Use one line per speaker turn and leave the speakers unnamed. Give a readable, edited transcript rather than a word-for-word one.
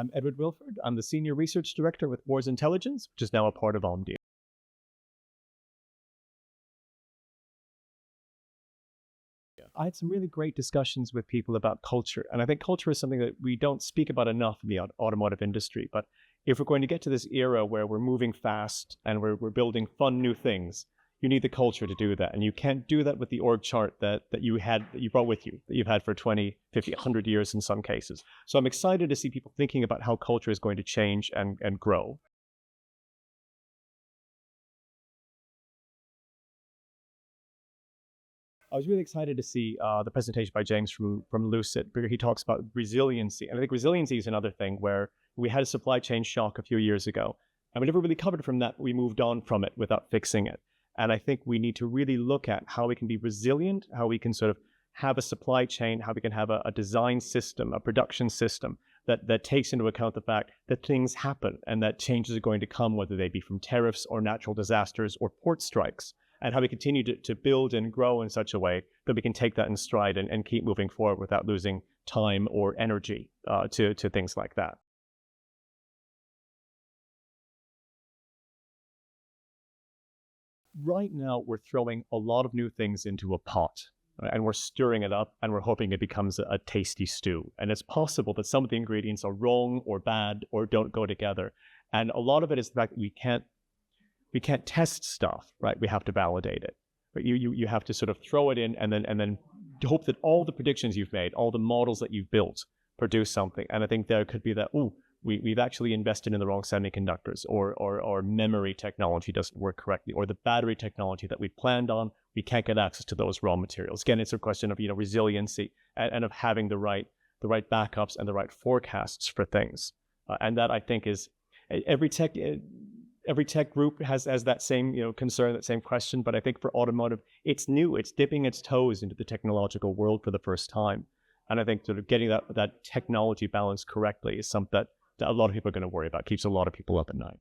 I'm Edward Wilford. I'm the Senior Research Director with Wars Intelligence, which is now a part of Omdia. I had some really great discussions with people about culture, and I think culture is something that we don't speak about enough in the automotive industry. But if we're going to get to this era where we're moving fast and we're building fun new things, you need the culture to do that. And you can't do that with the org chart that you brought with you, that you've had for 20, 50, 100 years in some cases. So I'm excited to see people thinking about how culture is going to change and grow. I was really excited to see the presentation by James from Lucid, where he talks about resiliency. And I think resiliency is another thing where we had a supply chain shock a few years ago, and we never really covered from that. We moved on from it without fixing it. And I think we need to really look at how we can be resilient, how we can sort of have a supply chain, how we can have a design system, a production system that takes into account the fact that things happen and that changes are going to come, whether they be from tariffs or natural disasters or port strikes, and how we continue to build and grow in such a way that we can take that in stride and keep moving forward without losing time or energy to things like that. Right now, we're throwing a lot of new things into a pot, right? And we're stirring it up and we're hoping it becomes a tasty stew. And it's possible that some of the ingredients are wrong or bad or don't go together. And a lot of it is the fact that we can't test stuff, right? We have to validate it. But you have to sort of throw it in and then hope that all the predictions you've made, all the models that you've built produce something. And I think there could be that, we've actually invested in the wrong semiconductors, or memory technology doesn't work correctly, or the battery technology that we planned on, we can't get access to those raw materials. Again, it's a question of resiliency and of having the right backups and the right forecasts for things. And that, I think, is every tech group has that same concern, that same question. But I think for automotive, it's new. It's dipping its toes into the technological world for the first time. And I think sort of getting that technology balance correctly is something that a lot of people are going to worry about. Keeps a lot of people up at night.